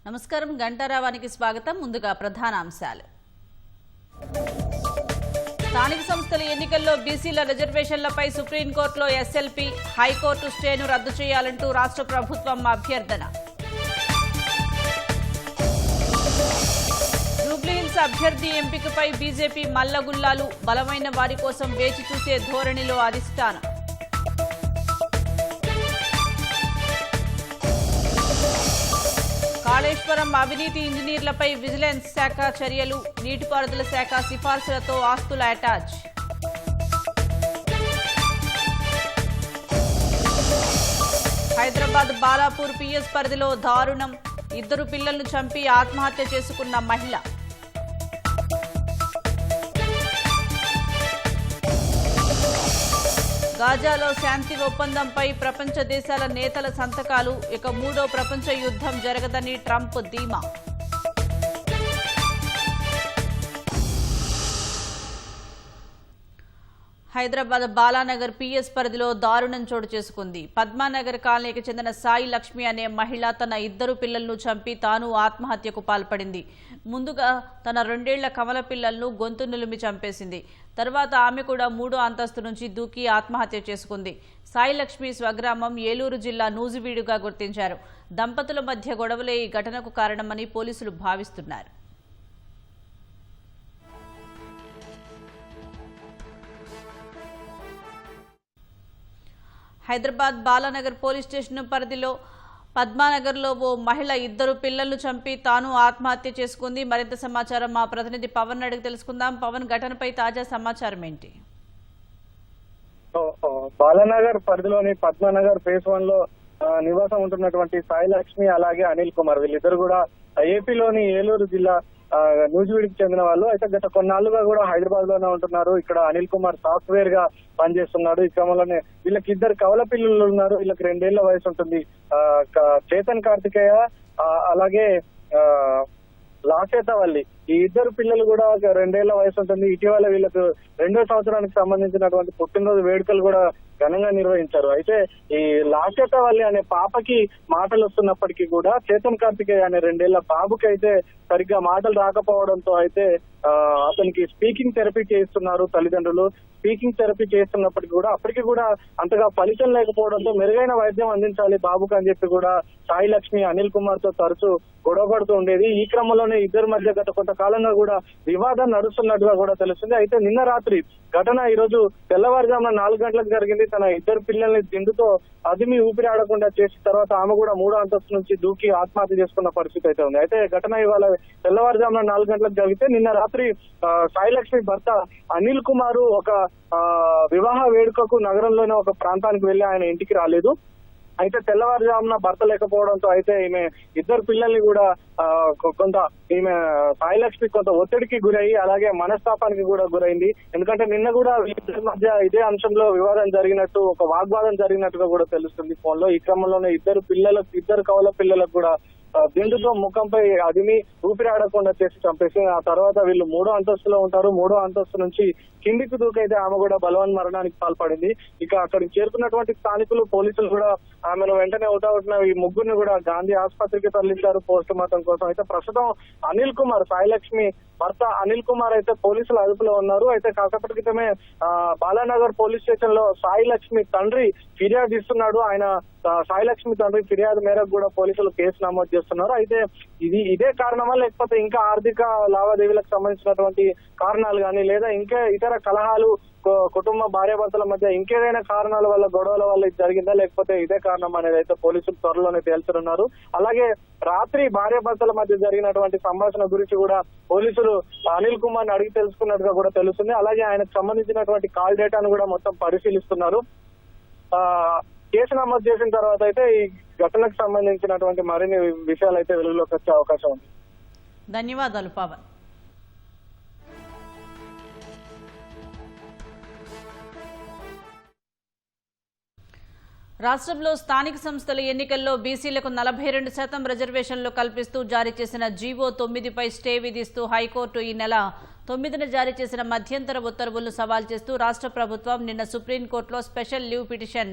నమస్కారం గంటారావానికి స్వాగతం. ముందుగా ప్రధాన అంశాలు. స్థానిక సంస్థల ఎన్నికల్లో బీసీల రిజర్వేషన్లపై సుప్రీంకోర్టులో ఎస్ఎల్పీ, హైకోర్టు స్టేను రద్దు చేయాలంటూ రాష్ట్ర ప్రభుత్వం అభ్యర్థన. జూబ్లీహిల్స్ అభ్యర్థి ఎంపికపై బీజేపీ మల్లగుల్లాలు, బలమైన వారి కోసం వేచి చూసే ధోరణిలో అధిష్టానం. కాళేశ్వరం అవినీతి ఇంజనీర్లపై విజిలెన్స్ శాఖ చర్యలు, నీటిపారుదల శాఖ సిఫార్సులతో ఆస్తుల అటాచ్. హైదరాబాద్ బాలాపూర్ పిఎస్ పరిధిలో దారుణం, 2 పిల్లలను చంపి ఆత్మహత్య చేసుకున్న మహిళ. గాజాలో శాంతి ఒప్పందంపై ప్రపంచ దేశాల నేతల సంతకాలు, ఇక 3వ ప్రపంచ యుద్ధం జరగదని ట్రంప్ ధీమా. హైదరాబాద్ బాలానగర్ పిఎస్ పరిధిలో దారుణం చోటు చేసుకుంది. పద్మానగర్ కాలనీకి చెందిన సాయి లక్ష్మి అనే మహిళ తన 2 పిల్లలను చంపి తాను ఆత్మహత్యకు పాల్పడింది. ముందుగా తన 2 ఏళ్ల కమల పిల్లలను గొంతు నులిమి చంపేసింది. తర్వాత ఆమె కూడా 3వ అంతస్తు నుంచి దూకి ఆత్మహత్య చేసుకుంది. సాయి లక్ష్మి స్వగ్రామం ఏలూరు జిల్లా నూజివీడుగా గుర్తించారు. దంపతుల మధ్య గొడవలే ఈ ఘటనకు కారణమని పోలీసులు భావిస్తున్నారు. హైదరాబాద్ బాలానగర్ పోలీస్ స్టేషన్ పరిధిలో పద్మానగర్లో ఓ మహిళ 2 పిల్లలను చంపి తాను ఆత్మహత్య చేసుకుంది. మరింత సమాచారం మా ప్రతినిధి పవన్ అడిగి తెలుసుకుందాం. పవన్, ఘటనపై తాజా సమాచారం ఏంటి? బాలానగర్ పరిధిలోని పద్మానగర్ ఫేజ్ 1 లో నివాసం ఉంటున్నటువంటి సాయి లక్ష్మి అలాగే అనిల్ కుమార్, వీళ్ళిద్దరు కూడా ఏపీలోని ఏలూరు జిల్లా నూజివీడికి చెందిన వాళ్ళు. అయితే గత కొన్నాళ్లుగా కూడా హైదరాబాద్ లోనే ఉంటున్నారు. ఇక్కడ అనిల్ కుమార్ సాఫ్ట్వేర్ గా పనిచేస్తున్నాడు. ఈ క్రమంలోనే వీళ్ళకి 2 కవల పిల్లలు ఉన్నారు. వీళ్ళకి 2 ఏళ్ల వయసు ఉంటుంది. చేతన్ కార్తికేయ అలాగే లాసేతవల్లి, ఈ 2 పిల్లలు కూడా 2 ఏళ్ల వయసు ఉంటుంది. ఇటీవల వీళ్ళకు 2వ సంవత్సరానికి సంబంధించినటువంటి పుట్టినరోజు వేడుకలు కూడా ఘనంగా నిర్వహించారు. అయితే ఈ లాసేతవల్లి అనే పాపకి మాటలు వస్తున్నప్పటికీ కూడా చేతన్ కార్తికేయ అనే 2 ఏళ్ల బాబుకి అయితే సరిగ్గా మాటలు రాకపోవడంతో అయితే అతనికి స్పీకింగ్ థెరపీ చేస్తున్నారు తల్లిదండ్రులు. స్పీకింగ్ థెరపీ చేస్తున్నప్పటికీ కూడా అప్పటికి కూడా అంతగా ఫలితం లేకపోవడంతో మెరుగైన వైద్యం అందించాలి బాబుకు అని చెప్పి కూడా సాయి లక్ష్మి అనిల్ కుమార్ తో తరచూ గొడవ పడుతూ ఉండేది. ఈ క్రమంలోనే ఇద్దరి మధ్య గత కొంతకాలంగా కూడా వివాదం నడుస్తున్నట్టుగా కూడా తెలుస్తుంది. అయితే నిన్న రాత్రి ఘటన ఈ రోజు తెల్లవారుజామున 4 గంటలకు జరిగింది. తన 2 పిల్లల్ని దిండుతో అదిమి ఊపిరి ఆడకుండా చేసిన తర్వాత ఆమె కూడా 3వ అంతస్తు నుంచి దూకి ఆత్మహత్య చేసుకున్న పరిస్థితి అయితే ఉంది. అయితే ఘటన ఇవాళ తెల్లవారుజామున 4 గంటలకు జరిగితే నిన్న రాత్రి సాయి లక్ష్మి భర్త అనిల్ కుమార్ ఒక వివాహ వేడుకకు నగరంలోనే ఒక ప్రాంతానికి వెళ్లి ఆయన ఇంటికి రాలేదు. అయితే తెల్లవారుజామున భర్త లేకపోవడంతో అయితే ఈమె 2 పిల్లల్ని కూడా కొంత ఈమె సాయి లక్ష్మి కొంత ఒత్తిడికి గురయ్యి అలాగే మనస్తాపానికి కూడా గురైంది. ఎందుకంటే నిన్న కూడా వీళ్ళ మధ్య ఇదే అంశంలో వివాదం జరిగినట్టు, ఒక వాగ్వాదం జరిగినట్టుగా కూడా తెలుస్తుంది ఫోన్ లో. ఈ క్రమంలోనే 2 కవల పిల్లలకు కూడా దిండుతో ముఖంపై అదిమి ఊపిరి ఆడకుండా చేసి చంపేసి ఆ తర్వాత వీళ్ళు 3వ అంతస్తులో ఉంటారు. 3వ అంతస్తు నుంచి కిందికి దూకైతే ఆమె కూడా బలవన్ మరణానికి పాల్పడింది. ఇక అక్కడికి చేరుకున్నటువంటి స్థానికులు, పోలీసులు కూడా ఆమెను వెంటనే అవుతావుతున్న ఈ 3గురిని కూడా గాంధీ ఆసుపత్రికి తరలించారు పోస్ట్ మార్టం కోసం. అయితే ప్రస్తుతం అనిల్ కుమార్, సాయి లక్ష్మి భర్త అనిల్ కుమార్ అయితే పోలీసుల అదుపులో ఉన్నారు. అయితే కాసేపటి క్రితమే బాలానగర్ పోలీస్ స్టేషన్ లో సాయి లక్ష్మి తండ్రి ఫిర్యాదు ఇస్తున్నాడు. ఆయన సాయి లక్ష్మి తండ్రి ఫిర్యాదు మేరకు కూడా పోలీసులు కేసు నమోదు చేస్తున్నారు. అయితే ఇదే కారణమా లేకపోతే ఇంకా ఆర్థిక లావాదేవీలకు సంబంధించినటువంటి కారణాలు కానీ లేదా ఇంకా ఇతర కలహాలు కుటుంబ భార్యాభర్తల మధ్య ఇంకేదైనా కారణాల వల్ల, గొడవల వల్ల ఇది జరిగిందా లేకపోతే ఇదే కారణం అనేది అయితే పోలీసులు త్వరలోనే తేల్చనున్నారు. అలాగే రాత్రి భార్యాభర్తల మధ్య జరిగినటువంటి సంభాషణ గురించి కూడా పోలీసులు అనిల్ కుమార్ ని అడిగి తెలుసుకున్నట్టుగా కూడా తెలుస్తుంది. అలాగే ఆయనకు సంబంధించినటువంటి కాల్ డేటాను కూడా మొత్తం పరిశీలిస్తున్నారు. కేసు నమోదు చేసిన తర్వాత అయితే ఈ ఘటనకు సంబంధించినటువంటి మరిన్ని విషయాలు అయితే వెలుగులోకి వచ్చే అవకాశం ఉంది. ధన్యవాదాలు పవన్. రాష్ట్రంలో స్థానిక సంస్థల ఎన్నికల్లో బీసీలకు 42% రిజర్వేషన్లు కల్పిస్తూ జారీ చేసిన జీవో 9పై స్టే విధిస్తూ హైకోర్టు ఈ నెల 9న జారీ చేసిన మధ్యంతర ఉత్తర్వులను సవాల్ చేస్తూ రాష్ట్ర ప్రభుత్వం నిన్న సుప్రీంకోర్టులో స్పెషల్ లీవ్ పిటిషన్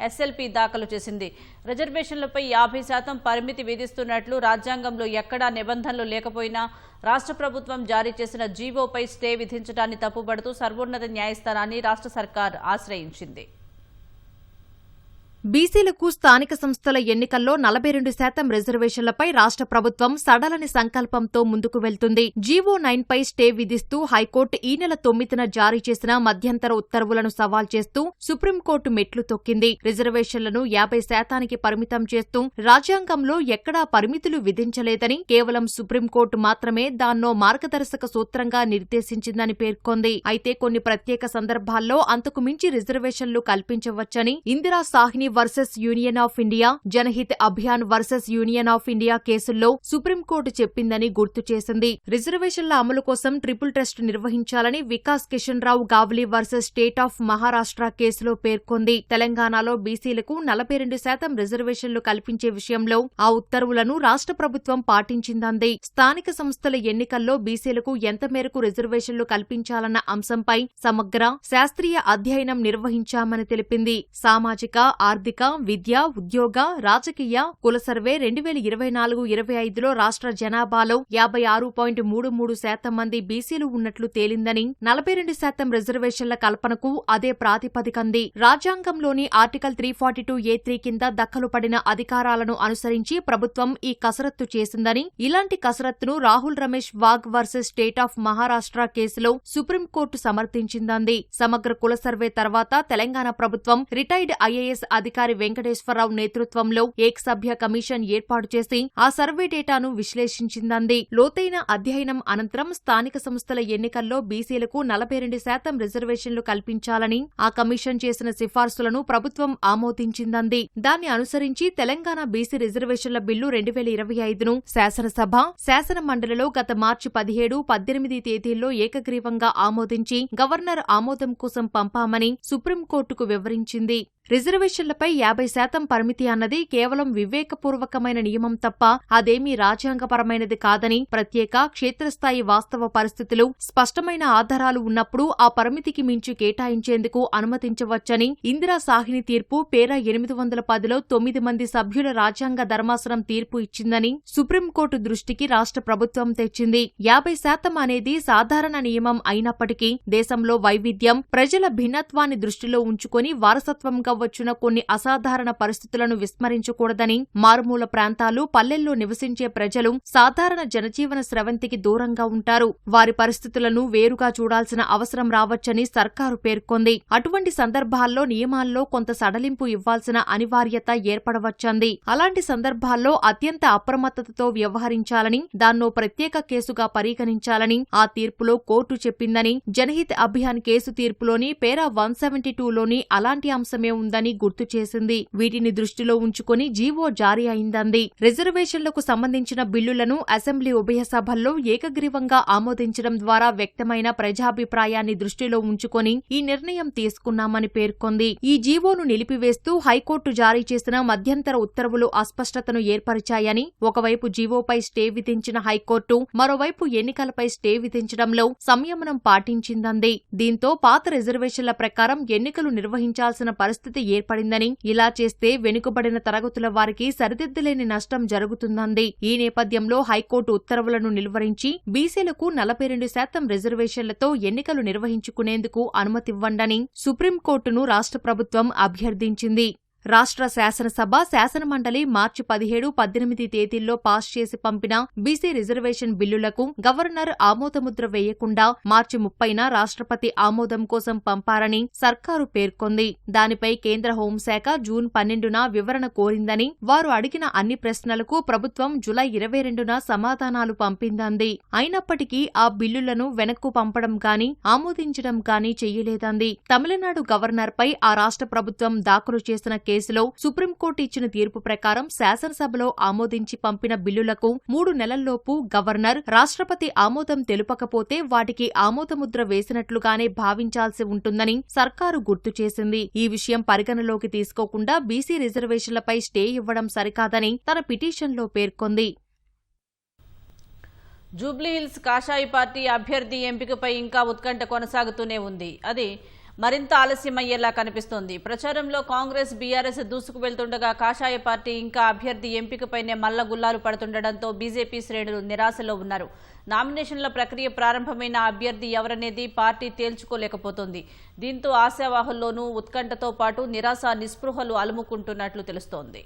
ఎస్ఎల్పీ దాఖలు చేసింది. రిజర్వేషన్లపై 50% పరిమితి విధిస్తున్నట్లు రాజ్యాంగంలో ఎక్కడా నిబంధనలు లేకపోయినా రాష్ట్ర ప్రభుత్వం జారీ చేసిన జీవోపై స్టే విధించడాన్ని తప్పుపడుతూ సర్వోన్నత న్యాయస్థానాన్ని రాష్ట్ర సర్కార్ ఆశ్రయించింది. బీసీలకు స్థానిక సంస్థల ఎన్నికల్లో 42% రిజర్వేషన్లపై రాష్ట్ర ప్రభుత్వం సడలని సంకల్పంతో ముందుకు వెళ్తుంది. జీవో 9పై స్టే విధిస్తూ హైకోర్టు ఈ నెల 9న జారీ చేసిన మధ్యంతర ఉత్తర్వులను సవాల్ చేస్తూ సుప్రీంకోర్టు మెట్లు తొక్కింది. రిజర్వేషన్లను 50%కి పరిమితం చేస్తూ రాజ్యాంగంలో ఎక్కడా పరిమితులు విధించలేదని, కేవలం సుప్రీంకోర్టు మాత్రమే దాన్నో మార్గదర్శక సూత్రంగా నిర్దేశించిందని పేర్కొంది. అయితే కొన్ని ప్రత్యేక సందర్భాల్లో అంతకు మించి రిజర్వేషన్లు కల్పించవచ్చని Indira Sawhney versus union of India, Janhit Abhiyan versus union of India కేసుల్లో సుప్రీంకోర్టు చెప్పిందని గుర్తు చేసింది. రిజర్వేషన్ల అమలు కోసం ట్రిపుల్ టెస్ట్ నిర్వహించాలని Vikas Kishan Rao Gawali versus state of Maharashtra కేసులో పేర్కొంది. తెలంగాణలో బీసీలకు 42% రిజర్వేషన్లు కల్పించే విషయంలో ఆ ఉత్తర్వులను రాష్ట్ర ప్రభుత్వం పాటించిందంది. స్థానిక సంస్థల ఎన్నికల్లో బీసీలకు ఎంత మేరకు రిజర్వేషన్లు కల్పించాలన్న అంశంపై సమగ్ర శాస్త్రీయ అధ్యయనం నిర్వహించామని తెలిపింది. సామాజిక, ఆర్థిక, విద్య, ఉద్యోగ, రాజకీయ కుల సర్వే 2024-25లో రాష్ట్ర జనాభాలో 56.33% మంది బీసీలు ఉన్నట్లు తేలిందని, 42% రిజర్వేషన్ల కల్పనకు అదే ప్రాతిపదికంది. రాజ్యాంగంలోని ఆర్టికల్ 342(a)(3) కింద దఖలు పడిన అధికారాలను అనుసరించి ప్రభుత్వం ఈ కసరత్తు చేసిందని, ఇలాంటి కసరత్తును Rahul Ramesh Wagh versus state of Maharashtra కేసులో సుప్రీంకోర్టు సమర్థించిందంది. సమగ్ర కుల సర్వే తర్వాత తెలంగాణ ప్రభుత్వం రిటైర్డ్ ఐఏఎస్ అధికారి వెంకటేశ్వరరావు నేతృత్వంలో ఏకసభ్య కమిషన్ ఏర్పాటు చేసి ఆ సర్వే డేటాను విశ్లేషించిందంది. లోతైన అధ్యయనం అనంతరం స్థానిక సంస్థల ఎన్నికల్లో బీసీలకు 42% రిజర్వేషన్లు కల్పించాలని ఆ కమిషన్ చేసిన సిఫార్సులను ప్రభుత్వం ఆమోదించిందంది. దాన్ని అనుసరించి తెలంగాణ బీసీ రిజర్వేషన్ల బిల్లు 2025ను శాసనసభ, శాసన మండలిలో గత మార్చి 17, 18 తేదీల్లో ఏకగ్రీవంగా ఆమోదించి గవర్నర్ ఆమోదం కోసం పంపామని సుప్రీంకోర్టుకు వివరించింది. రిజర్వేషన్లపై 50% పరిమితి అన్నది కేవలం వివేకపూర్వకమైన నియమం తప్ప అదేమీ రాజ్యాంగపరమైనది కాదని, ప్రత్యేక క్షేత్రస్థాయి వాస్తవ పరిస్థితులు, స్పష్టమైన ఆధారాలు ఉన్నప్పుడు ఆ పరిమితికి మించి కేటాయించేందుకు అనుమతించవచ్చని ఇందిరా సాహ్ని తీర్పు పేరా 810లో 9 మంది సభ్యుల రాజ్యాంగ ధర్మాసనం తీర్పు ఇచ్చిందని సుప్రీంకోర్టు దృష్టికి రాష్ట్ర ప్రభుత్వం తెచ్చింది. 50% అనేది సాధారణ నియమం అయినప్పటికీ దేశంలో వైవిధ్యం, ప్రజల భిన్నత్వాన్ని దృష్టిలో ఉంచుకొని వారసత్వంగా వచ్చిన కొన్ని అసాధారణ పరిస్థితులను విస్మరించకూడదని, మారుమూల ప్రాంతాలు, పల్లెల్లో నివసించే ప్రజలు సాధారణ జనజీవన స్రవంతికి దూరంగా ఉంటారు. వారి పరిస్థితులను వేరుగా చూడాల్సిన అవసరం రావచ్చని సర్కారు పేర్కొంది. అటువంటి సందర్భాల్లో నియమాల్లో కొంత సడలింపు ఇవ్వాల్సిన అనివార్యత ఏర్పడవచ్చంది. అలాంటి సందర్భాల్లో అత్యంత అప్రమత్తతతో వ్యవహరించాలని, దాన్నో ప్రత్యేక కేసుగా పరిగణించాలని ఆ తీర్పులో కోర్టు చెప్పిందని, జనహిత్ అభియాన్ కేసు తీర్పులోని పేరా 172లోని అలాంటి అంశమే ఉందని గుర్తు చేసింది. వీటిని దృష్టిలో ఉంచుకొని జీవో జారీ అయిందంది. రిజర్వేషన్లకు సంబంధించిన బిల్లులను అసెంబ్లీ ఉభయ సభల్లో ఏకగ్రీవంగా ఆమోదించడం ద్వారా వ్యక్తమైన ప్రజాభిప్రాయాన్ని దృష్టిలో ఉంచుకొని ఈ నిర్ణయం తీసుకున్నామని పేర్కొంది. ఈ జీవోను నిలిపివేస్తూ హైకోర్టు జారీ చేసిన మధ్యంతర ఉత్తర్వులు అస్పష్టతను ఏర్పరిచాయని, ఒకవైపు జీవోపై స్టే విధించిన హైకోర్టు మరోవైపు ఎన్నికలపై స్టే విధించడంలో సంయమనం పాటించిందంది. దీంతో పాత రిజర్వేషన్ల ప్రకారం ఎన్నికలు నిర్వహించాల్సిన పరిస్థితి ఏర్పడిందని, ఇలా చేస్తే వెనుకబడిన తరగతుల వారికి సరిదిద్దలేని నష్టం జరుగుతుందంది. ఈ నేపథ్యంలో హైకోర్టు ఉత్తర్వులను నిలువరించి బీసీలకు 42% రిజర్వేషన్లతో ఎన్నికలు నిర్వహించుకునేందుకు అనుమతివ్వండని సుప్రీంకోర్టును రాష్ట్ర ప్రభుత్వం అభ్యర్థించింది. రాష్ట్ర శాసనసభ, శాసనమండలి మార్చి 17, 18 తేదీల్లో పాస్ చేసి పంపిన బీసీ రిజర్వేషన్ బిల్లులకు గవర్నర్ ఆమోదముద్ర వేయకుండా మార్చి 30న రాష్ట్రపతి ఆమోదం కోసం పంపారని సర్కారు పేర్కొంది. దానిపై కేంద్ర హోంశాఖ జూన్ 12న వివరణ కోరిందని, వారు అడిగిన అన్ని ప్రశ్నలకు ప్రభుత్వం జులై 22న సమాధానాలు పంపిందంది. అయినప్పటికీ ఆ బిల్లులను వెనక్కు పంపడం గాని, ఆమోదించడం గాని చెయ్యలేదంది. తమిళనాడు గవర్నర్పై ఆ రాష్ట్ర ప్రభుత్వం దాఖలు చేసిన కేసులో సుప్రీంకోర్టు ఇచ్చిన తీర్పు ప్రకారం శాసనసభలో ఆమోదించి పంపిన బిల్లులకు 3 నెలల్లోపు గవర్నర్, రాష్ట్రపతి ఆమోదం తెలుపకపోతే వాటికి ఆమోదముద్ర వేసినట్లుగానే భావించాల్సి ఉంటుందని సర్కారు గుర్తు చేసింది. ఈ విషయం పరిగణలోకి తీసుకోకుండా బీసీ రిజర్వేషన్లపై స్టే ఇవ్వడం సరికాదని తన పిటిషన్లో పేర్కొంది. జూబ్లీహిల్స్ కాషాయ పార్టీ అభ్యర్థి ఎంపికపై ఇంకా ఉత్కంఠ కొనసాగుతూనే ఉంది. అది మరింత ఆలస్యమయ్యేలా కనిపిస్తోంది. ప్రచారంలో కాంగ్రెస్, బీఆర్ఎస్ దూసుకు వెళ్తుండగా కాషాయ పార్టీ ఇంకా అభ్యర్థి ఎంపికపైనే మల్లగుల్లాలు పడుతుండటంతో బీజేపీ శ్రేణులు నిరాశలో ఉన్నారు. నామినేషన్ల ప్రక్రియ ప్రారంభమైన అభ్యర్థి ఎవరనేది పార్టీ తేల్చుకోలేకపోతోంది. దీంతో ఆశావాహుల్లోనూ ఉత్కంఠతో పాటు నిరాశ, నిస్పృహలు అలుముకుంటున్నట్లు తెలుస్తోంది.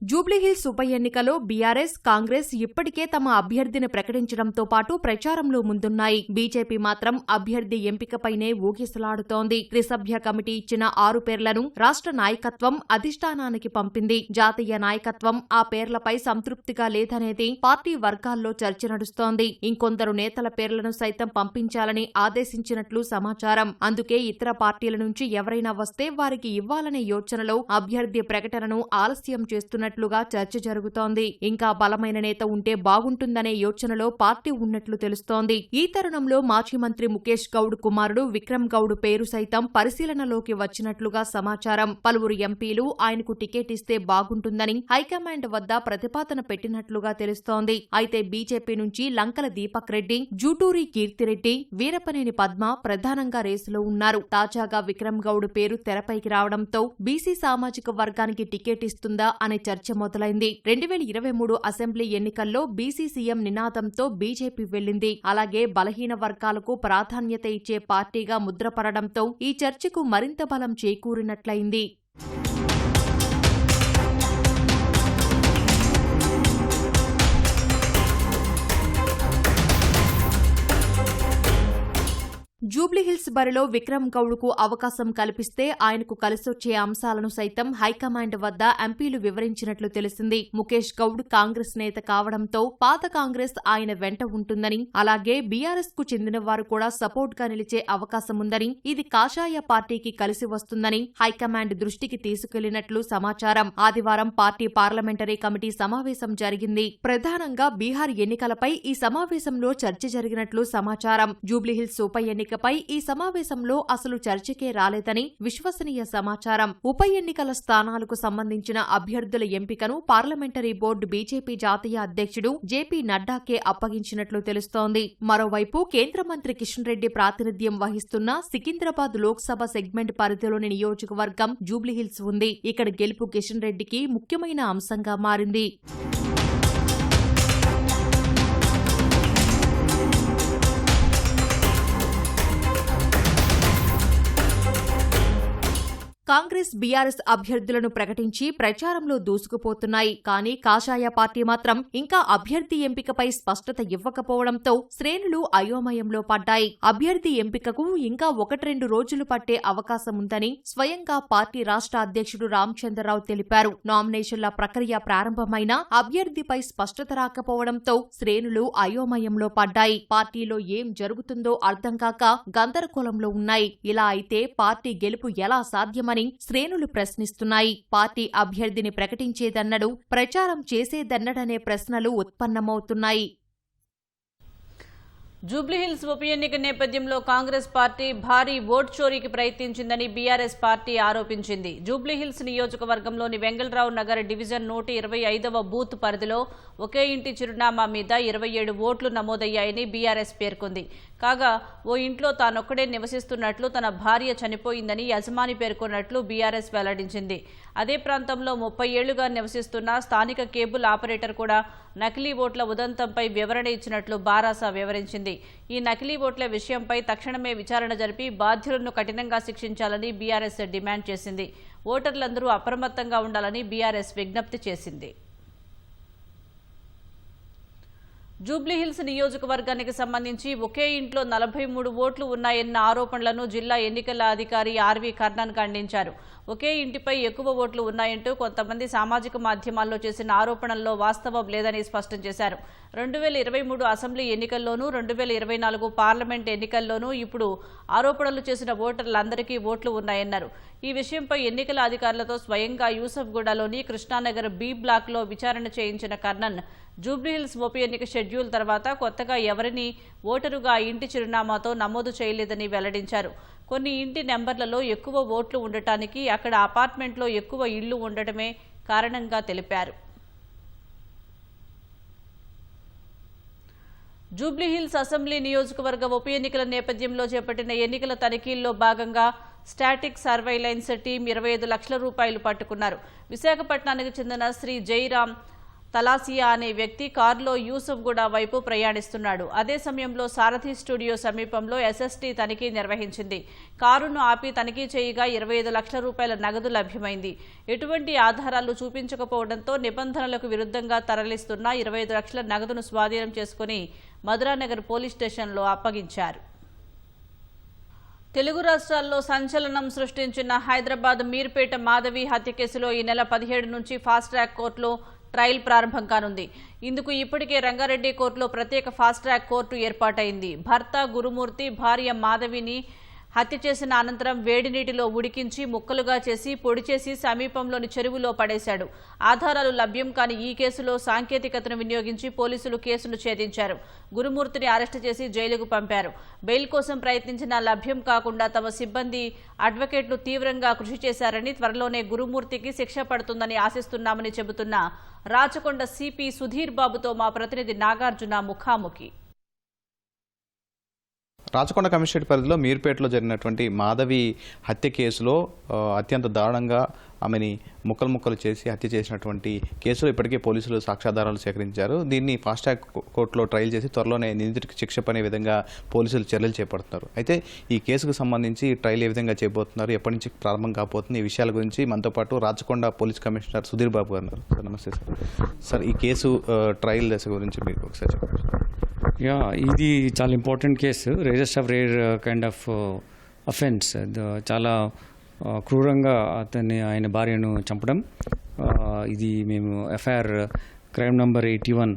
జూబ్లీహిల్స్ ఉప ఎన్నికలో బీఆర్ఎస్, కాంగ్రెస్ ఇప్పటికే తమ అభ్యర్థిని ప్రకటించడంతో పాటు ప్రచారంలో ముందున్నాయి. బీజేపీ మాత్రం అభ్యర్థి ఎంపికపైనే ఊగిసలాడుతోంది. త్రిసభ్య కమిటీ ఇచ్చిన 6 పేర్లను రాష్ట్ర నాయకత్వం అధిష్టానానికి పంపింది. జాతీయ నాయకత్వం ఆ పేర్లపై సంతృప్తిగా లేదనేది పార్టీ వర్గాల్లో చర్చ నడుస్తోంది. ఇంకొందరు నేతల పేర్లను సైతం పంపించాలని ఆదేశించినట్లు సమాచారం. అందుకే ఇతర పార్టీల నుంచి ఎవరైనా వస్తే వారికి ఇవ్వాలనే యోచనలో అభ్యర్థి ప్రకటనను ఆలస్యం చేస్తున్నట్లుగా చర్చ జరుగుతోంది. ఇంకా బలమైన నేత ఉంటే బాగుంటుందనే యోచనలో పార్టీ ఉన్నట్లు తెలుస్తోంది. ఈ తరుణంలో మాజీ మంత్రి ముఖేష్ గౌడ్ కుమారుడు విక్రమ్ గౌడ్ పేరు సైతం పరిశీలనలోకి వచ్చినట్లుగా సమాచారం. పలువురు ఎంపీలు ఆయనకు టికెట్ ఇస్తే బాగుంటుందని హైకమాండ్ వద్ద ప్రతిపాదన పెట్టినట్లుగా తెలుస్తోంది. అయితే బీజేపీ నుంచి లంకల దీపక్ రెడ్డి, జూటూరి కీర్తిరెడ్డి, వీరపనేని పద్మ ప్రధానంగా రేసులో ఉన్నారు. తాజాగా విక్రమ్ గౌడ్ పేరు తెరపైకి రావడంతో బీసీ సామాజిక వర్గానికి టికెట్ ఇస్తుందా అనే చర్చ మొదలైంది. 2023 అసెంబ్లీ ఎన్నికల్లో బీసీ సీఎం నినాదంతో బీజేపీ వెళ్లింది. అలాగే బలహీన వర్గాలకు ప్రాధాన్యత ఇచ్చే పార్టీగా ముద్రపడడంతో ఈ చర్చకు మరింత బలం చేకూరినట్లయింది. జూబ్లీహిల్స్ బరిలో విక్రమ్ గౌడ్కు అవకాశం కల్పిస్తే ఆయనకు కలిసొచ్చే అంశాలను సైతం హైకమాండ్ వద్ద ఎంపీలు వివరించినట్లు తెలిసింది. ముఖేష్ గౌడ్ కాంగ్రెస్ నేత కావడంతో పాత కాంగ్రెస్ ఆయన వెంట ఉంటుందని, అలాగే బీఆర్ఎస్ కు చెందిన వారు కూడా సపోర్ట్ గా నిలిచే అవకాశముందని, ఇది కాషాయ పార్టీకి కలిసి వస్తుందని హైకమాండ్ దృష్టికి తీసుకెళ్లినట్లు సమాచారం. ఆదివారం పార్టీ పార్లమెంటరీ కమిటీ సమావేశం జరిగింది. ప్రధానంగా బీహార్ ఎన్నికలపై ఈ సమావేశంలో చర్చ జరిగినట్లు సమాచారం. జూబ్లీహిల్స్ ఉప ఎన్నికపై ఈ సమావేశంలో అసలు చర్చకే రాలేదని విశ్వసనీయ సమాచారం. ఉప ఎన్నికల స్థానాలకు సంబంధించిన అభ్యర్థుల ఎంపికను పార్లమెంటరీ బోర్డు బీజేపీ జాతీయ అధ్యక్షుడు జేపీ నడ్డాకే అప్పగించినట్లు తెలుస్తోంది. మరోవైపు కేంద్ర మంత్రి కిషన్ రెడ్డి ప్రాతినిధ్యం వహిస్తున్న సికింద్రాబాద్ లోక్సభ సెగ్మెంట్ పరిధిలోని నియోజకవర్గం జూబ్లీహిల్స్ ఉంది. ఇక్కడ గెలుపు కిషన్ రెడ్డికి ముఖ్యమైన అంశంగా మారింది. కాంగ్రెస్, బీఆర్ఎస్ అభ్యర్థులను ప్రకటించి ప్రచారంలో దూసుకుపోతున్నాయి. కానీ కాషాయ పార్టీ మాత్రం ఇంకా అభ్యర్థి ఎంపికపై స్పష్టత ఇవ్వకపోవడంతో శ్రేణులు అయోమయంలో పడ్డాయి. అభ్యర్థి ఎంపికకు ఇంకా 1-2 రోజులు పట్టే అవకాశముందని స్వయంగా పార్టీ రాష్ట్ర అధ్యక్షుడు రామచంద్రరావు తెలిపారు. నామినేషన్ల ప్రక్రియ ప్రారంభమైనా అభ్యర్థిపై స్పష్టత రాకపోవడంతో శ్రేణులు అయోమయంలో పడ్డాయి. పార్టీలో ఏం జరుగుతుందో అర్థం కాక గందరగోళంలో ఉన్నాయి. ఇలా అయితే పార్టీ గెలుపు ఎలా సాధ్యమని శ్రేణులు ప్రశ్నిస్తున్నాయి. పార్టీ అభ్యర్థిని ప్రకటించేదన్నడు, ప్రచారం చేసేదన్నడనే ప్రశ్నలు ఉత్పన్నమవుతున్నాయి. జూబ్లీహిల్స్ ఉప ఎన్నిక నేపథ్యంలో కాంగ్రెస్ పార్టీ భారీ ఓట్ చోరీకి ప్రయత్నించిందని బీఆర్ఎస్ పార్టీ ఆరోపించింది. జూబ్లీహిల్స్ నియోజకవర్గంలోని వెంగళరావు నగర్ డివిజన్ 125వ బూత్ పరిధిలో ఒకే ఇంటి చిరునామా మీద 27 ఓట్లు నమోదయ్యాయని బీఆర్ఎస్ పేర్కొంది. కాగా ఓ ఇంట్లో తానొక్కడే నివసిస్తున్నట్లు, తన భార్య చనిపోయిందని యజమాని పేర్కొన్నట్లు బీఆర్ఎస్ వెల్లడించింది. అదే ప్రాంతంలో 30 ఏళ్లుగా నివసిస్తున్న స్థానిక కేబుల్ ఆపరేటర్ కూడా నకిలీ ఓట్ల ఉదంతంపై వివరణ ఇచ్చినట్లు బారాస వివరించింది. ఈ నకిలీ ఓట్ల విషయంపై తక్షణమే విచారణ జరిపి బాధ్యులను కఠినంగా శిక్షించాలని బీఆర్ఎస్ డిమాండ్ చేసింది. ఓటర్లందరూ అప్రమత్తంగా ఉండాలని బీఆర్ఎస్ విజ్ఞప్తి చేసింది. జూబ్లీహిల్స్ నియోజకవర్గానికి సంబంధించి ఒకే ఇంట్లో 43 ఓట్లు ఉన్నాయన్న ఆరోపణలను జిల్లా ఎన్నికల అధికారి ఆర్వీ కర్ణన్ ఖండించారు. ఒకే ఇంటిపై ఎక్కువ ఓట్లు ఉన్నాయంటూ కొంతమంది సామాజిక మాధ్యమాల్లో చేసిన ఆరోపణల్లో వాస్తవం లేదని స్పష్టం చేశారు. 2023 అసెంబ్లీ ఎన్నికల్లోనూ 2024 పార్లమెంట్ ఎన్నికల్లోనూ ఇప్పుడు ఆరోపణలు చేసిన ఓటర్లందరికీ ఓట్లు ఉన్నాయన్నారు. ఈ విషయంపై ఎన్నికల అధికారులతో స్వయంగా యూసఫ్గూడలోని కృష్ణానగర్ బి బ్లాక్లో విచారణ చేయించిన కర్ణన్ జూబ్లీహిల్స్ ఉప ఎన్నిక షెడ్యూల్ తర్వాత కొత్తగా ఎవరిని ఓటరుగా ఇంటి చిరునామాతో నమోదు చేయలేదని వెల్లడించారు. కొన్ని ఇంటి నెంబర్లలో ఎక్కువ ఓట్లు ఉండటానికి అక్కడ అపార్ట్మెంట్లో ఎక్కువ ఇళ్లు ఉండటమే కారణంగా తెలిపారు. జూబ్లీహిల్స్ అసెంబ్లీ నియోజకవర్గ ఉప ఎన్నికల నేపథ్యంలో చేపట్టిన ఎన్నికల తనిఖీల్లో భాగంగా స్టాటిక్ సర్వైలెన్స్ టీం 25 లక్షల రూపాయలు పట్టుకున్నారు. విశాఖపట్నానికి చెందిన శ్రీ జైరాం తలాసియా అనే వ్యక్తి కారులో యూసఫ్గూడ వైపు ప్రయాణిస్తున్నాడు. అదే సమయంలో సారథి స్టూడియో సమీపంలో ఎస్ఎస్టీ తనిఖీ నిర్వహించింది. కారును ఆపి తనిఖీ చేయగా 25 లక్షల రూపాయల నగదు లభ్యమైంది. ఎటువంటి ఆధారాలు చూపించకపోవడంతో నిబంధనలకు విరుద్ధంగా తరలిస్తున్న 25 లక్షల నగదును స్వాధీనం చేసుకుని మధురానగర్ పోలీస్ స్టేషన్లో అప్పగించారు. తెలుగు రాష్ట్రాల్లో సంచలనం సృష్టించిన హైదరాబాద్ మీర్పేట మాధవి హత్య కేసులో ఈ నెల 17 నుంచి ఫాస్ట్ ట్రాక్ కోర్టులో ట్రయల్ ప్రారంభం కానుంది. ఇందుకు ఇప్పటికే రంగారెడ్డి కోర్టులో ప్రత్యేక ఫాస్ట్ ట్రాక్ కోర్టు ఏర్పాటైంది. భర్త గురుమూర్తి భార్య మాధవిని హత్య చేసిన అనంతరం వేడి నీటిలో ఉడికించి ముక్కలుగా చేసి పొడి చేసి సమీపంలోని చెరువులో పడేశాడు. ఆధారాలు లభ్యం కాని ఈ కేసులో సాంకేతికతను వినియోగించి పోలీసులు కేసును ఛేదించారు. గురుమూర్తిని అరెస్టు చేసి జైలుకు పంపారు. బెయిల్ కోసం ప్రయత్నించినా లభ్యం కాకుండా తమ సిబ్బంది అడ్వకేట్లు తీవ్రంగా కృషి చేశారని, త్వరలోనే గురుమూర్తికి శిక్ష పడుతుందని ఆశిస్తున్నామని చెబుతున్న రాచకొండ సిపి సుధీర్ బాబుతో మా ప్రతినిధి నాగార్జున ముఖాముఖి. రాచకొండ కమిషనరేట్ పరిధిలో మీర్పేటలో జరిగినటువంటి మాధవి హత్య కేసులో అత్యంత దారుణంగా ఆమెని ముక్కలు చేసి హత్య చేసినటువంటి కేసులో ఇప్పటికే పోలీసులు సాక్ష్యాధారాలు సేకరించారు. దీన్ని ఫాస్ట్ ట్రాక్ కోర్టులో ట్రయల్ చేసి త్వరలోనే నిందితుడికి శిక్ష పడే విధంగా పోలీసులు చర్యలు చేపడుతున్నారు. అయితే ఈ కేసుకు సంబంధించి ట్రయల్ ఏ విధంగా చేయబోతున్నారు, ఎప్పటి నుంచి ప్రారంభం కాబోతుంది, ఈ విషయాల గురించి మనతో పాటు రాచకొండ పోలీస్ కమిషనర్ సుధీర్ బాబు గారు ఉన్నారు. సార్ నమస్తే సార్. సార్ ఈ కేసు ట్రయల్ దశ గురించి మీకు ఒకసారి చెప్పండి. ఇది చాలా important case. Rarest of rare kind of offence. చాలా క్రూరంగా ఆయన భార్యను చంపడం. ఇది మేము ఎఫ్ఐఆర్ క్రైమ్ నంబర్ 81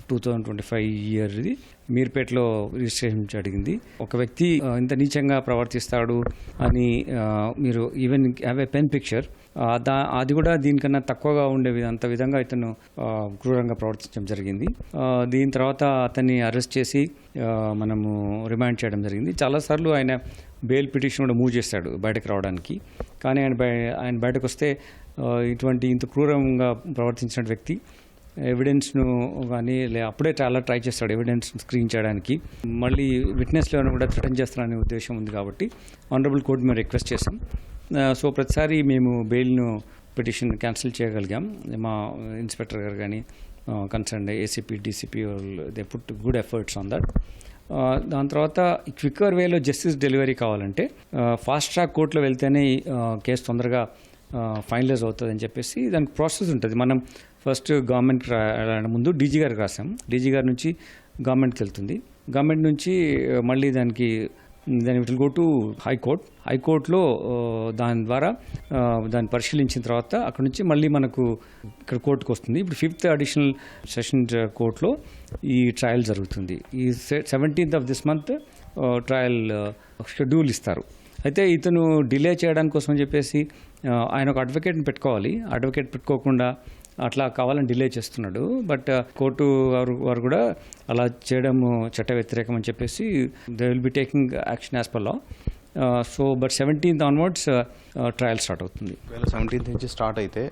2025 ఇయర్ ఇది మీర్పేటలో రిజిస్ట్రేషన్ జరిగింది. ఒక వ్యక్తి ఇంత నీచంగా ప్రవర్తిస్తాడు అని మీరు even have a pen picture, అది కూడా దీనికన్నా తక్కువగా ఉండే అంత విధంగా ఇతను క్రూరంగా ప్రవర్తించడం జరిగింది. దీని తర్వాత అతన్ని అరెస్ట్ చేసి మనము రిమాండ్ చేయడం జరిగింది. చాలాసార్లు ఆయన బెయిల్ పిటిషన్ కూడా మూవ్ చేశాడు బయటకు రావడానికి. కానీ ఆయన బయటకు వస్తే ఇంత క్రూరంగా ప్రవర్తించిన వ్యక్తి ఎవిడెన్స్ను కానీ అప్పుడే చాలా ట్రై చేస్తాడు ఎవిడెన్స్ స్క్రీన్ చేయడానికి. మళ్ళీ విట్నెస్లను కూడా థ్రెటన్ చేస్తారనే ఉద్దేశం ఉంది కాబట్టి ఆనరబుల్ కోర్టు మేము రిక్వెస్ట్ చేసాం. సో ప్రతిసారి మేము బెయిల్ను పిటిషన్ క్యాన్సిల్ చేయగలిగాం. మా ఇన్స్పెక్టర్ గారు కానీ concern ACP DCP they put good efforts on that. దాని తర్వాత క్విక్కర్ వేలో జస్టిస్ డెలివరీ కావాలంటే ఫాస్ట్ ట్రాక్ కోర్టులో వెళ్తేనే కేసు తొందరగా ఫైనలైజ్ అవుతుంది అని చెప్పేసి దానికి ప్రాసెస్ ఉంటుంది. మనం ఫస్ట్ గవర్నమెంట్కి రాయడం ముందు డీజీ గారికి రాసాం. డీజీ గారి నుంచి గవర్నమెంట్కి వెళ్తుంది. గవర్నమెంట్ నుంచి మళ్ళీ దాన్ని it will go to high court. హైకోర్టులో దాని ద్వారా దాన్ని పరిశీలించిన తర్వాత అక్కడ నుంచి మళ్ళీ మనకు ఇక్కడ కోర్టుకు వస్తుంది. ఇప్పుడు 5th అడిషనల్ సెషన్ కోర్టులో ఈ ట్రయల్ జరుగుతుంది. ఈ 17th of this month trial schedule ఇస్తారు. అయితే ఇతను డిలే చేయడానికి కోసం చెప్పేసి ఆయన ఒక అడ్వకేట్ని పెట్టుకోవాలి. అడ్వకేట్ పెట్టుకోకుండా అట్లా కావాలని డిలే చేస్తున్నాడు. బట్ కోర్టు వారు కూడా అలా చేయడం చట్ట వ్యతిరేకం అని చెప్పేసి they will be taking action as per law. So but 17th onwards trial start అవుతుంది. 17th నుంచి స్టార్ట్ అయితే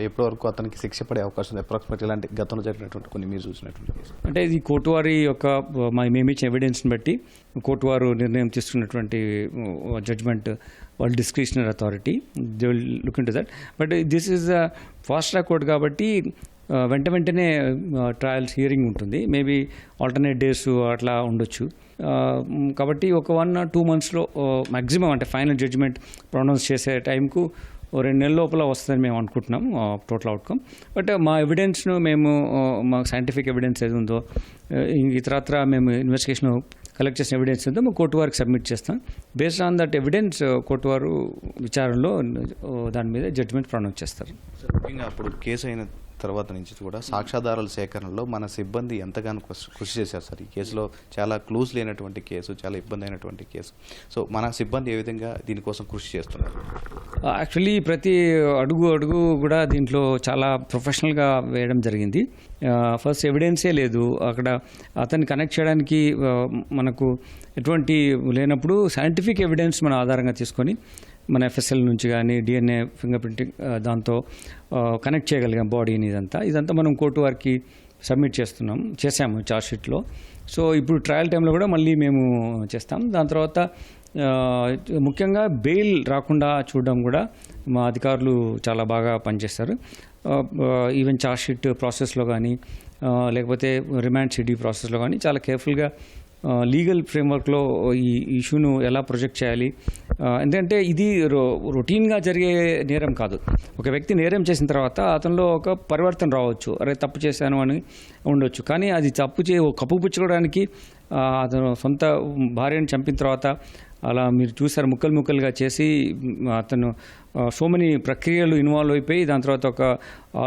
ఎప్పటి వరకు అతనికి శిక్ష పడే అవకాశం ఉంది? అప్రాక్సిమేట్ ఇలాంటి గతంలో జరిగినటువంటి కొన్ని మీరు చూసినటువంటి అంటే ఇది కోర్టు వారి యొక్క మేమిచ్చిన ఎవిడెన్స్ని బట్టి కోర్టు వారు నిర్ణయం తీసుకున్నటువంటి జడ్జ్మెంట్ వాళ్ళ discretionary authority, they will look into that. But this is fast track court కాబట్టి వెంటనే ట్రయల్స్ హియరింగ్ ఉంటుంది. మేబీ ఆల్టర్నేట్ డేస్ అట్లా ఉండొచ్చు. కాబట్టి ఒక 1 or 2 monthsలో మ్యాక్సిమం అంటే ఫైనల్ జడ్జిమెంట్ ప్రొనౌన్స్ చేసే టైంకు 2 నెలల లోపల వస్తుందని మేము అనుకుంటున్నాం టోటల్ అవుట్కమ్. బట్ మా ఎవిడెన్స్ను మేము మా సైంటిఫిక్ ఎవిడెన్స్ ఏది ఉందో ఇతరత్ర మేము ఇన్వెస్టిగేషన్ కలెక్ట్ చేసిన ఎవిడెన్స్ అంతా మేము కోర్టు వారికి సబ్మిట్ చేస్తాం. Based on that evidence court వారు విచారణలో దాని మీద జడ్జిమెంట్ ప్రొనౌన్స్ చేస్తారు. ముఖ్యంగా అప్పుడు కేసు అయిన తర్వాత నుంచి కూడా సాక్ష్యాధారాల సేకరణలో మన సిబ్బంది ఎంతగానో కృషి చేశారు సార్. ఈ కేసులో చాలా క్లూస్ లేనటువంటి కేసు, చాలా ఇబ్బంది అయినటువంటి కేసు. సో మన సిబ్బంది ఏ విధంగా దీనికోసం కృషి చేస్తున్నారు? యాక్చువల్లీ ప్రతి అడుగు కూడా దీంట్లో చాలా ప్రొఫెషనల్గా వేయడం జరిగింది. ఫస్ట్ ఎవిడెన్సే లేదు అక్కడ, అతన్ని కనెక్ట్ చేయడానికి మనకు ఎటువంటి లేనప్పుడు సైంటిఫిక్ ఎవిడెన్స్ మన ఆధారంగా తీసుకొని మన ఎఫ్ఎస్ఎల్ నుంచి కానీ డిఎన్ఏ ఫింగర్ ప్రింటింగ్ దాంతో కనెక్ట్ చేయగలిగాం బాడీని. ఇదంతా మనం కోర్టు వారికి సబ్మిట్ చేసాము ఛార్జ్షీట్లో. సో ఇప్పుడు ట్రయల్ టైంలో కూడా మళ్ళీ మేము చేస్తాం. దాని తర్వాత ముఖ్యంగా బెయిల్ రాకుండా చూడడం కూడా మా అధికారులు చాలా బాగా పనిచేస్తారు. ఈవెన్ ఛార్జ్షీట్ ప్రాసెస్లో కానీ లేకపోతే రిమాండ్ సిడీ ప్రాసెస్లో కానీ చాలా కేర్ఫుల్గా లీగల్ ఫ్రేమ్వర్క్లో ఈ ఇష్యూను ఎలా ప్రొజెక్ట్ చేయాలి. ఎందుకంటే ఇది రొటీన్గా జరిగే నేరం కాదు. ఒక వ్యక్తి నేరం చేసిన తర్వాత అతనిలో ఒక పరివర్తన రావచ్చు, అరే తప్పు చేశాను అని ఉండొచ్చు. కానీ అది కప్పుపుచ్చుకోవడానికి అతను సొంత భార్యను చంపిన తర్వాత అలా మీరు చూసారు ముక్కలుగా చేసి అతను సో మెనీ ప్రక్రియలు ఇన్వాల్వ్ అయిపోయి దాని తర్వాత ఒక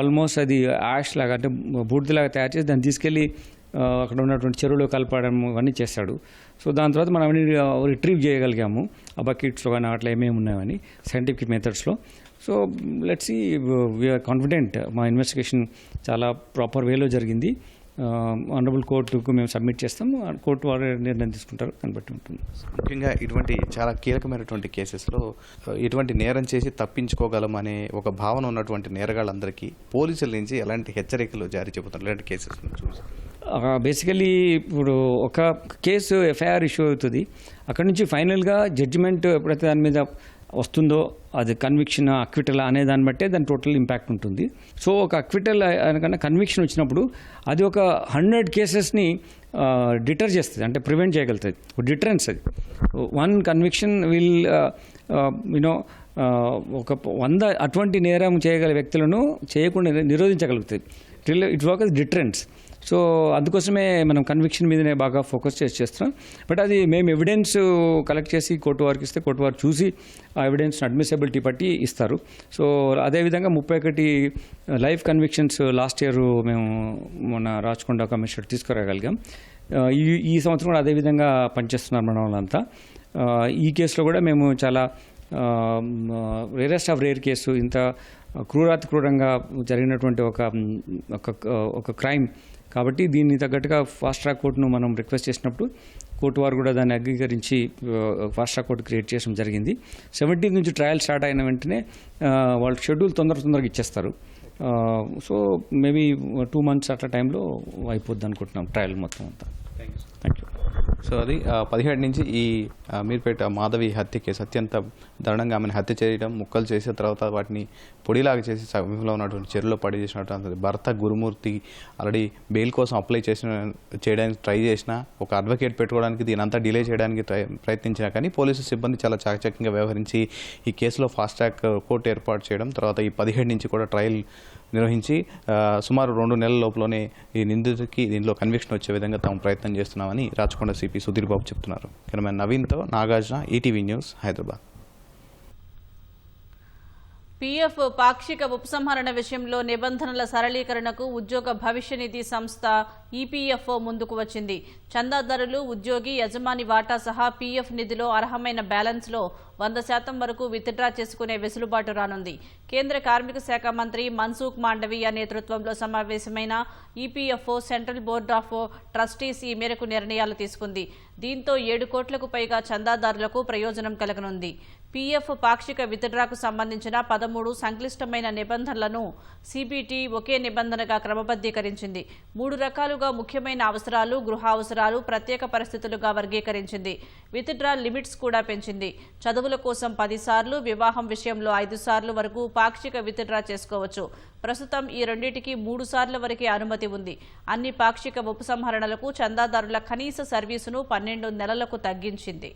ఆల్మోస్ట్ అది యాష్ లాగా అంటే బూడిదలాగా తయారు చేసి దాన్ని తీసుకెళ్ళి అక్కడ ఉన్నటువంటి చెరువులో కలపడం ఇవన్నీ చేస్తాడు. సో దాని తర్వాత మనం అవన్నీ రిట్రీవ్ చేయగలిగాము ఆ బకెట్స్లో కానీ అట్లా ఏమేమి ఉన్నాయని సైంటిఫిక్ మెథడ్స్లో. So let's see, we are confident మా ఇన్వెస్టిగేషన్ చాలా ప్రాపర్ వేలో జరిగింది. ఆనరబుల్ కోర్టుకు మేము సబ్మిట్ చేస్తాం, కోర్టు వారు నిర్ణయం తీసుకుంటారు, దాన్ని బట్టి ఉంటుంది. ముఖ్యంగా ఇటువంటి చాలా కీలకమైనటువంటి కేసెస్లో ఇటువంటి నేరం చేసి తప్పించుకోగలం అనే ఒక భావన ఉన్నటువంటి నేరగాళ్ళందరికీ పోలీసుల నుంచి ఎలాంటి హెచ్చరికలు జారీ చెబుతున్నారు ఇలాంటి కేసెస్ చూసి? బేసికలీ ఇప్పుడు ఒక కేసు ఎఫ్ఐఆర్ ఇష్యూ అవుతుంది, అక్కడ నుంచి ఫైనల్గా జడ్జిమెంట్ ఎప్పుడైతే దాని మీద వస్తుందో అది కన్విక్షన్ అక్విటల్ అనే దాన్ని బట్టే దాని టోటల్ ఇంపాక్ట్ ఉంటుంది. సో ఒక అక్విటల్ అనకన్నా కన్విక్షన్ వచ్చినప్పుడు అది ఒక 100 కేసెస్ని డిటర్ చేస్తుంది, అంటే ప్రివెంట్ చేయగలుగుతుంది. డిటరెన్స్ అది 1 కన్విక్షన్ విల్ యూనో ఒక 100 అటువంటి నేరం చేయగల వ్యక్తులను చేయకుండా నిరోధించగలుగుతుంది. It work as deterrence. So అందుకోసమే మనం కన్విక్షన్ మీదనే బాగా ఫోకస్ చేస్తున్నాం. బట్ అది మేము ఎవిడెన్స్ కలెక్ట్ చేసి కోర్టు వారికి ఇస్తే కోర్టు వారు చూసి ఆ ఎవిడెన్స్ అడ్మిసిబిలిటీ బట్టి ఇస్తారు. సో అదేవిధంగా 31 లైఫ్ కన్విక్షన్స్ లాస్ట్ ఇయర్ మేము మన రాచకొండ కమిషనర్ తీసుకురాగలిగాం. ఈ సంవత్సరం కూడా అదేవిధంగా పనిచేస్తున్నారు మన వాళ్ళంతా. ఈ కేసులో కూడా మేము చాలా రేరెస్ట్ ఆఫ్ రేర్ కేసు, ఇంత క్రూరంగా జరిగినటువంటి ఒక క్రైమ్ కాబట్టి దీన్ని తగ్గట్టుగా ఫాస్ట్ ట్రాక్ కోర్టును మనం రిక్వెస్ట్ చేసినప్పుడు కోర్టు వారు కూడా దాన్ని అంగీకరించి ఫాస్ట్ ట్రాక్ కోర్టు క్రియేట్ చేయడం జరిగింది. 17 నుంచి ట్రయల్ స్టార్ట్ అయిన వెంటనే వాళ్ళు షెడ్యూల్ తొందరగా ఇచ్చేస్తారు. సో మేబీ 2 months అట్లా టైంలో అయిపోద్ది అనుకుంటున్నాం ట్రయల్ మొత్తం అంతా. Thank you. సో అది 17 నుంచి ఈ మీర్పేట మాధవి హత్య కేసు అత్యంత దారుణంగా ఆమెను హత్య చేయడం, ముక్కలు చేసిన తర్వాత వాటిని పొడిలాగా చేసి సమీపంలో ఉన్నటువంటి చెరువులో పడి చేసినటువంటి భర్త గురుమూర్తి ఆల్రెడీ బెయిల్ కోసం అప్లై చేయడానికి ట్రై చేసిన, ఒక అడ్వకేట్ పెట్టుకోవడానికి దీనంతా డిలే చేయడానికి ప్రయత్నించినా కానీ పోలీసు సిబ్బంది చాలా చాకచక్యంగా వ్యవహరించి ఈ కేసులో ఫాస్ట్ ట్రాక్ కోర్టు ఏర్పాటు చేయడం, తర్వాత ఈ 17 నుంచి కూడా ట్రయల్ నిర్వహించి సుమారు 2 నెలల లోపలనే ఈ నిందితుడికి దీనిలో కన్విక్షన్ వచ్చే విధంగా తాము ప్రయత్నం చేస్తున్నామని రాచకొండ సిపి సుధీర్ బాబు చెప్తున్నారు. కెమెరామెన్ నవీన్తో Nagarjuna, ETV news, Hyderabad. PF పాక్షిక ఉపసంహరణ విషయంలో నిబంధనల సరళీకరణకు ఉద్యోగ భవిష్య నిధి సంస్థ ఈపీఎఫ్ఓ ముందుకు వచ్చింది. చందాదారులు, ఉద్యోగి, యజమాని వాటా సహా పీఎఫ్ నిధిలో అర్హమైన బ్యాలెన్స్లో 100% వరకు విత్డ్రా చేసుకునే వెసులుబాటు రానుంది. కేంద్ర కార్మిక శాఖ మంత్రి మన్సుఖ్ మాండవీయ నేతృత్వంలో సమావేశమైన EPFO central board of trustees ఈ మేరకు నిర్ణయాలు తీసుకుంది. దీంతో 7 కోట్లకు పైగా చందాదారులకు ప్రయోజనం కలగనుంది. పీఎఫ్ పాక్షిక విత్డ్రాకు సంబంధించిన 13 సంక్లిష్టమైన నిబంధనలను సిబిటి ఒకే నిబంధనగా క్రమబద్ధీకరించింది. 3 రకాలుగా ముఖ్యమైన అవసరాలు, గృహ అవసరాలు, ప్రత్యేక పరిస్థితులుగా వర్గీకరించింది. విత్డ్రా లిమిట్స్ కూడా పెంచింది. చదువుల కోసం 10 సార్లు, వివాహం విషయంలో 5 సార్లు వరకు పాక్షిక విత్డ్రా చేసుకోవచ్చు. ప్రస్తుతం ఈ రెండింటికి 3 సార్ల వరకే అనుమతి ఉంది. అన్ని పాక్షిక ఉపసంహరణలకు చందాదారుల కనీస సర్వీసును 12 నెలలకు తగ్గించింది.